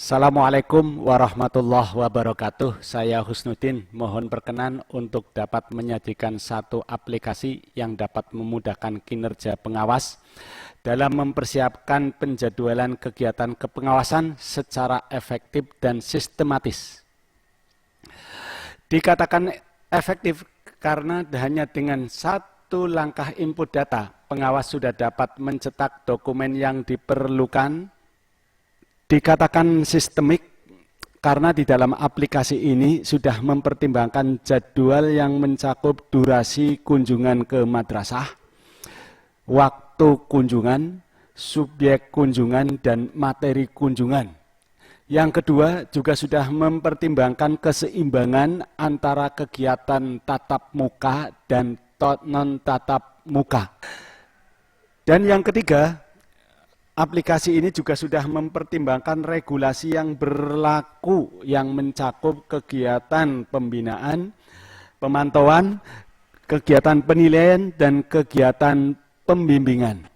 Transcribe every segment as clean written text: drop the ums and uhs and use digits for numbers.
Assalamualaikum warahmatullahi wabarakatuh. Saya Husnuddin, mohon berkenan untuk dapat menyajikan satu aplikasi yang dapat memudahkan kinerja pengawas dalam mempersiapkan penjadwalan kegiatan kepengawasan secara efektif dan sistematis. Dikatakan efektif karena hanya dengan satu langkah input data, pengawas sudah dapat mencetak dokumen yang diperlukan. Dikatakan sistemik karena di dalam aplikasi ini sudah mempertimbangkan jadwal yang mencakup durasi kunjungan ke madrasah, waktu kunjungan, subjek kunjungan, dan materi kunjungan. Yang kedua juga sudah mempertimbangkan keseimbangan antara kegiatan tatap muka dan non-tatap muka. Dan yang ketiga, aplikasi ini juga sudah mempertimbangkan regulasi yang berlaku yang mencakup kegiatan pembinaan, pemantauan, kegiatan penilaian, dan kegiatan pembimbingan.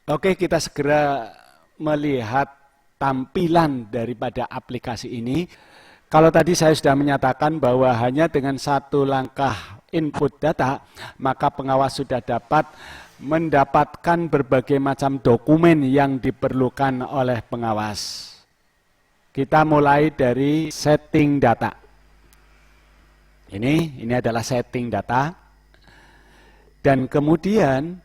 Oke, kita segera melihat tampilan daripada aplikasi ini. Kalau tadi saya sudah menyatakan bahwa hanya dengan satu langkah input data, maka pengawas sudah dapat mendapatkan berbagai macam dokumen yang diperlukan oleh pengawas. Kita mulai dari setting data. Ini adalah setting data. Dan kemudian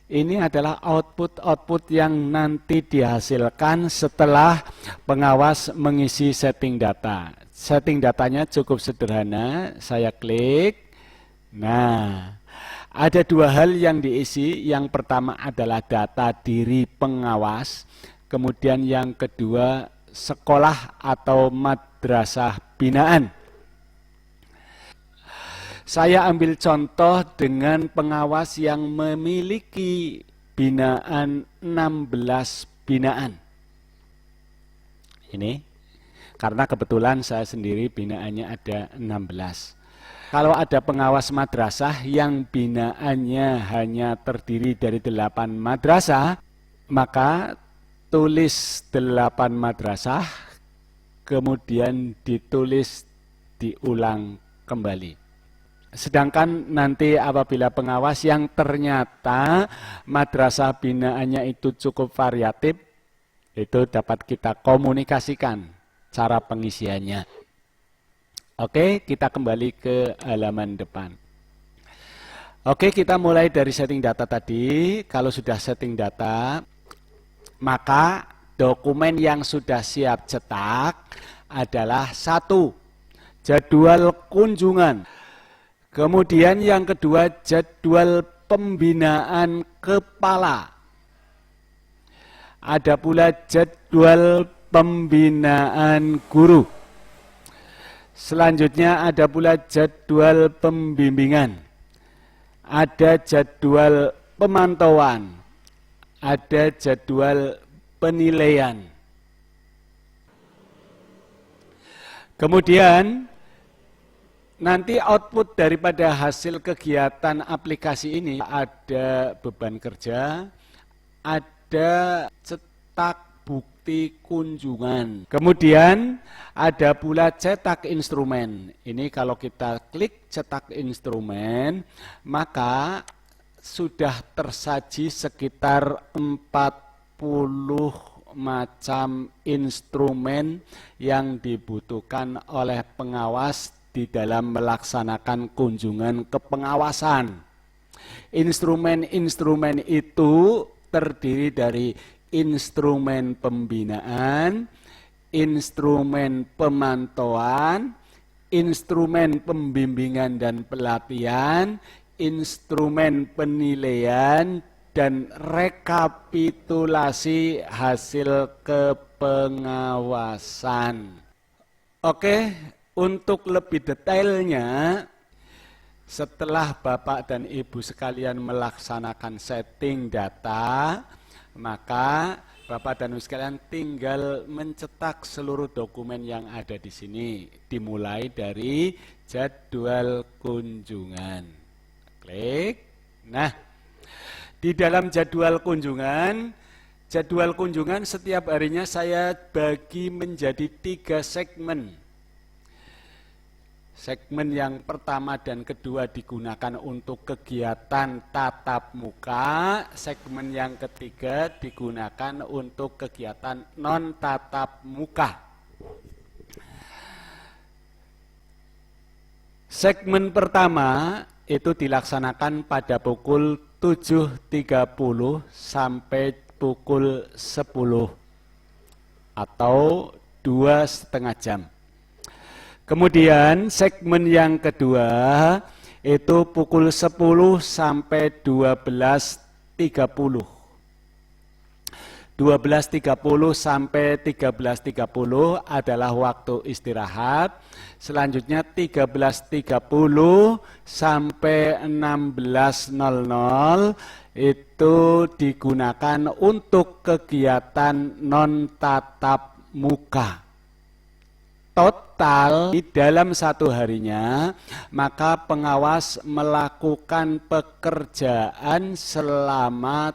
ini adalah output yang nanti dihasilkan setelah pengawas mengisi setting data. Setting datanya cukup sederhana, saya klik. Nah, ada dua hal yang diisi. Yang pertama adalah data diri pengawas, kemudian yang kedua sekolah atau madrasah binaan. Saya ambil contoh dengan pengawas yang memiliki binaan 16 binaan. Ini karena kebetulan saya sendiri binaannya ada 16. Kalau ada pengawas madrasah yang binaannya hanya terdiri dari 8 madrasah, maka tulis 8 madrasah, kemudian ditulis diulang kembali. Sedangkan nanti apabila pengawas yang ternyata madrasah binaannya itu cukup variatif, itu dapat kita komunikasikan cara pengisiannya. Oke, kita kembali ke halaman depan. Oke, kita mulai dari setting data tadi. Kalau sudah setting data, maka dokumen yang sudah siap cetak adalah 1, jadwal kunjungan. Kemudian yang kedua, jadwal pembinaan kepala. Ada pula jadwal pembinaan guru. Selanjutnya ada pula jadwal pembimbingan, ada jadwal pemantauan, ada jadwal penilaian. Kemudian nanti output daripada hasil kegiatan aplikasi ini ada beban kerja, ada cetak bukti kunjungan. Kemudian ada pula cetak instrumen. Ini kalau kita klik cetak instrumen, maka sudah tersaji sekitar 40 macam instrumen yang dibutuhkan oleh pengawas di dalam melaksanakan kunjungan kepengawasan. Instrumen-instrumen itu terdiri dari instrumen pembinaan, instrumen pemantauan, instrumen pembimbingan dan pelatihan, instrumen penilaian, dan rekapitulasi hasil kepengawasan. Oke, untuk lebih detailnya, setelah Bapak dan Ibu sekalian melaksanakan setting data, maka Bapak dan Ibu sekalian tinggal mencetak seluruh dokumen yang ada di sini, dimulai dari jadwal kunjungan. Klik. Nah, di dalam jadwal kunjungan Jadwal kunjungan setiap harinya saya bagi menjadi 3 segmen. Segmen yang pertama dan kedua digunakan untuk kegiatan tatap muka, segmen yang ketiga digunakan untuk kegiatan non tatap muka. Segmen pertama itu dilaksanakan pada pukul 7.30 sampai pukul 10 atau 2,5 jam. Kemudian segmen yang kedua itu pukul 10 sampai 12.30. 12.30 sampai 13.30 adalah waktu istirahat. Selanjutnya 13.30 sampai 16.00 itu digunakan untuk kegiatan non tatap muka. Total di dalam satu harinya, maka pengawas melakukan pekerjaan selama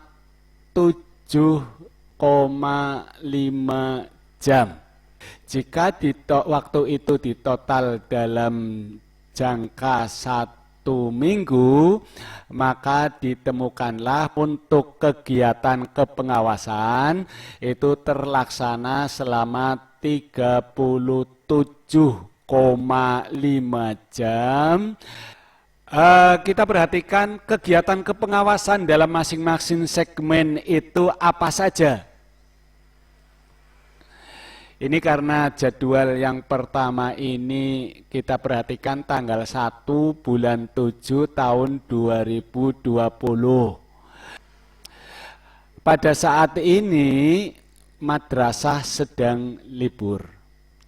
7,5 jam. Jika waktu itu ditotal dalam jangka 1 minggu, maka ditemukanlah untuk kegiatan kepengawasan itu terlaksana selama 37,5 jam. Kita perhatikan kegiatan kepengawasan dalam masing-masing segmen itu apa saja. Ini karena jadwal yang pertama ini kita perhatikan tanggal 1 bulan 7 tahun 2020. Pada saat ini madrasah sedang libur,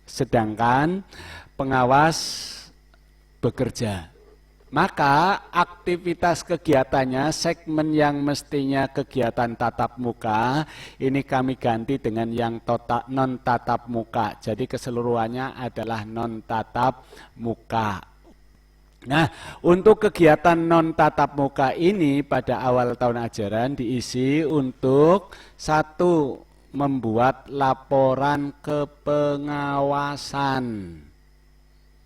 sedangkan pengawas bekerja. Maka aktivitas kegiatannya, segmen yang mestinya kegiatan tatap muka, ini kami ganti dengan yang non tatap muka. Jadi keseluruhannya adalah non tatap muka. Nah, untuk kegiatan non tatap muka ini pada awal tahun ajaran diisi untuk 1. Membuat laporan kepengawasan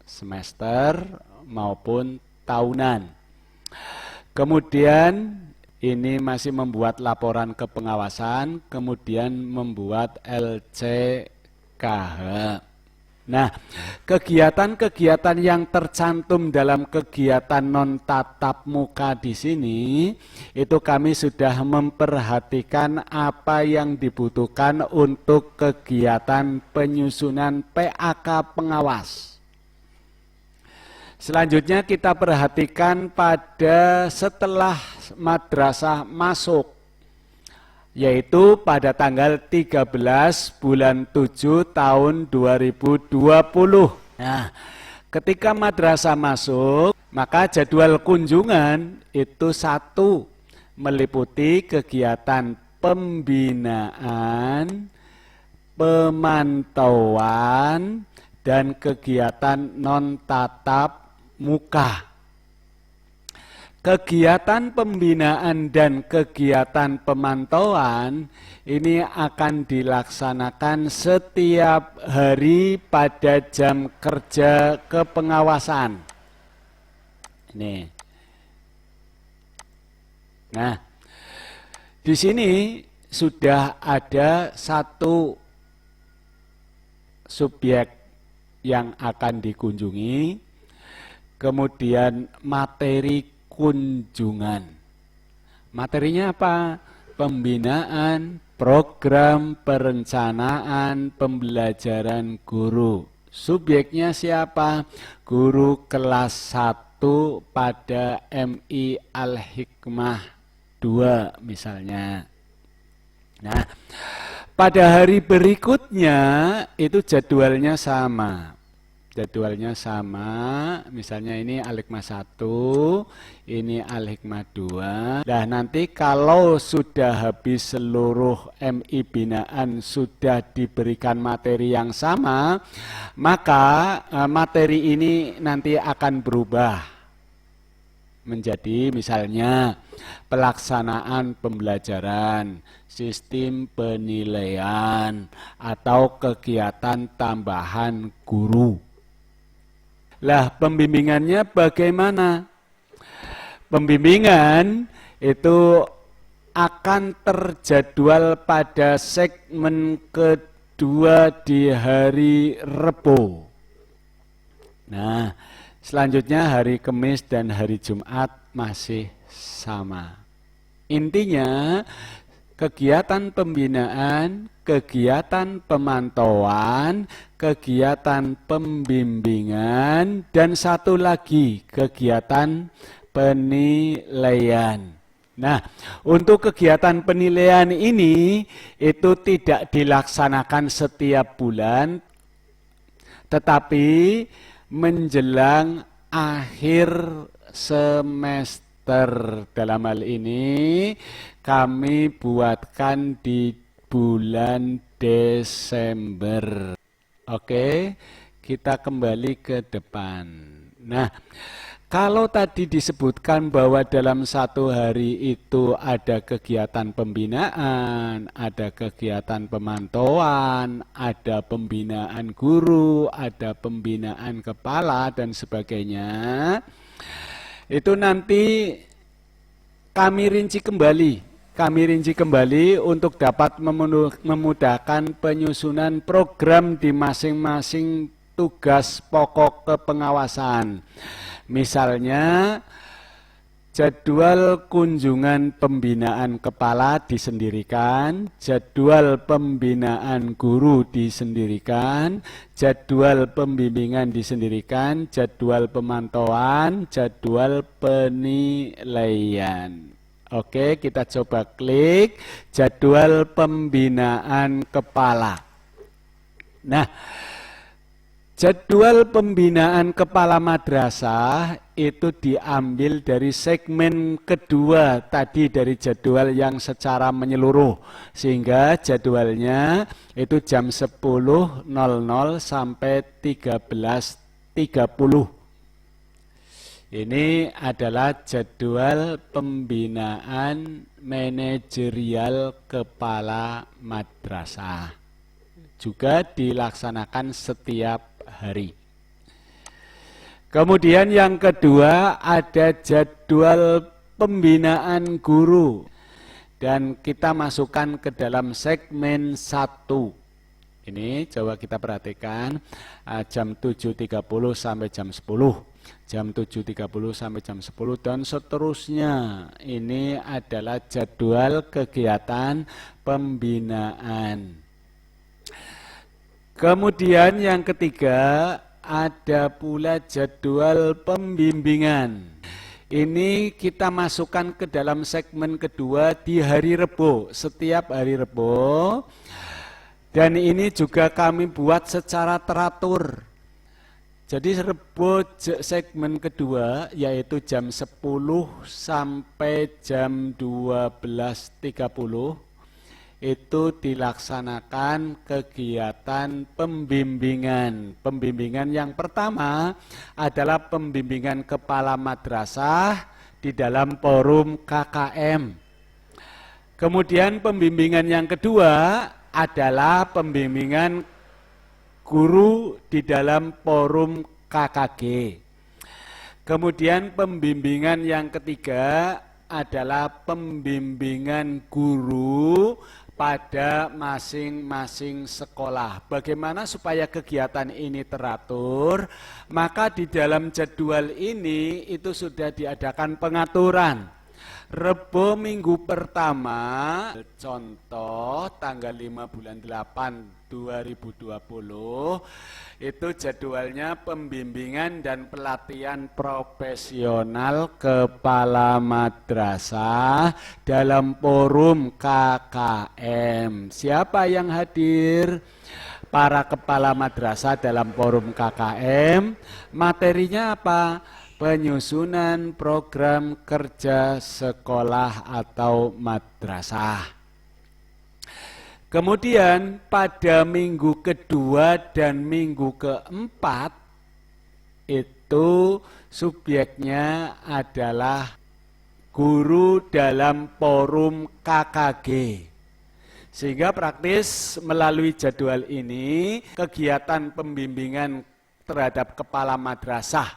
semester maupun tahunan. Kemudian ini masih membuat laporan kepengawasan, kemudian membuat LCKH. Nah, kegiatan-kegiatan yang tercantum dalam kegiatan non tatap muka di sini itu kami sudah memperhatikan apa yang dibutuhkan untuk kegiatan penyusunan PAK pengawas. Selanjutnya kita perhatikan pada setelah madrasah masuk, yaitu pada tanggal 13 bulan 7 tahun 2020. Nah, ketika madrasah masuk, maka jadwal kunjungan itu 1. Meliputi kegiatan pembinaan, pemantauan, dan kegiatan non tatap muka. Kegiatan pembinaan dan kegiatan pemantauan ini akan dilaksanakan setiap hari pada jam kerja kepengawasan. Ini. Nah, di sini sudah ada 1 subjek yang akan dikunjungi, kemudian materi kunjungan. Materinya apa? Pembinaan, program perencanaan pembelajaran guru. Subjeknya siapa? Guru kelas 1 pada MI Al-Hikmah 2 misalnya. Nah, pada hari berikutnya itu jadwalnya sama. Jadwalnya sama, misalnya ini Al-Hikmah 1, ini Al-Hikmah 2. Nah, nanti kalau sudah habis seluruh MI binaan sudah diberikan materi yang sama, maka materi ini nanti akan berubah. menjadi misalnya pelaksanaan pembelajaran, sistem penilaian, atau kegiatan tambahan guru. Lah, pembimbingannya bagaimana? Pembimbingan itu akan terjadwal pada segmen kedua di hari Rebo. Nah, selanjutnya hari Kamis dan hari Jumat masih sama. Intinya, kegiatan pembinaan, kegiatan pemantauan, kegiatan pembimbingan, dan satu lagi kegiatan penilaian. Nah, untuk kegiatan penilaian ini itu tidak dilaksanakan setiap bulan, tetapi menjelang akhir semester. Dalam hal ini kami buatkan di bulan Desember. Oke, kita kembali ke depan. Nah, kalau tadi disebutkan bahwa dalam satu hari itu ada kegiatan pembinaan, ada kegiatan pemantauan, ada pembinaan guru, ada pembinaan kepala, dan sebagainya, itu nanti kami rinci kembali untuk dapat memudahkan penyusunan program di masing-masing tugas pokok kepengawasan. Misalnya, jadwal kunjungan pembinaan kepala disendirikan, jadwal pembinaan guru disendirikan, jadwal pembimbingan disendirikan, jadwal pemantauan, jadwal penilaian. Oke, kita coba klik jadwal pembinaan kepala. Nah, jadwal pembinaan kepala madrasah itu diambil dari segmen kedua tadi dari jadwal yang secara menyeluruh. Sehingga jadwalnya itu jam 10.00 sampai 13.30. Ini adalah jadwal pembinaan manajerial kepala madrasah. Juga dilaksanakan setiap hari. Kemudian yang kedua ada jadwal pembinaan guru, dan kita masukkan ke dalam segmen 1. Ini coba kita perhatikan, jam 7.30 sampai jam 10, jam 7.30 sampai jam 10, dan seterusnya. Ini adalah jadwal kegiatan pembinaan. Kemudian yang ketiga ada pula jadwal pembimbingan. Ini kita masukkan ke dalam segmen kedua di hari Rebo, setiap hari Rebo. Dan ini juga kami buat secara teratur. Jadi Rebo segmen kedua yaitu jam 10 sampai jam 12.30 itu dilaksanakan kegiatan pembimbingan. Pembimbingan yang pertama adalah pembimbingan kepala madrasah di dalam forum KKM. Kemudian pembimbingan yang kedua adalah pembimbingan guru di dalam forum KKG. Kemudian pembimbingan yang ketiga adalah pembimbingan guru pada masing-masing sekolah. Bagaimana supaya kegiatan ini teratur? Maka di dalam jadwal ini itu sudah diadakan pengaturan. Rebo minggu pertama, contoh tanggal 5 bulan 8 2020, itu jadwalnya pembimbingan dan pelatihan profesional kepala madrasah dalam forum KKM. Siapa yang hadir? Para kepala madrasah dalam forum KKM. Materinya apa? Penyusunan program kerja sekolah atau madrasah. Kemudian pada minggu kedua dan minggu keempat itu itu subjeknya adalah guru dalam forum KKG. Sehingga praktis melalui jadwal ini kegiatan pembimbingan terhadap kepala madrasah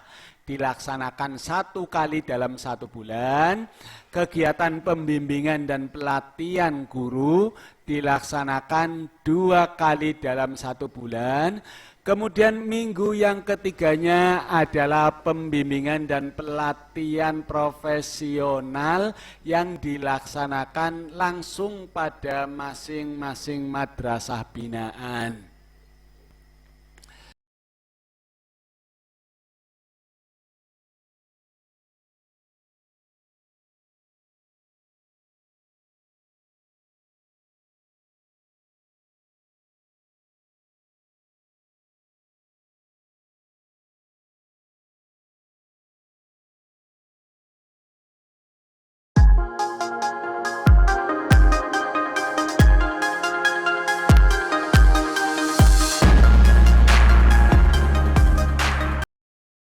dilaksanakan 1 kali dalam 1 bulan. Kegiatan pembimbingan dan pelatihan guru dilaksanakan 2 kali dalam 1 bulan. Kemudian minggu yang ketiganya adalah pembimbingan dan pelatihan profesional yang dilaksanakan langsung pada masing-masing madrasah binaan.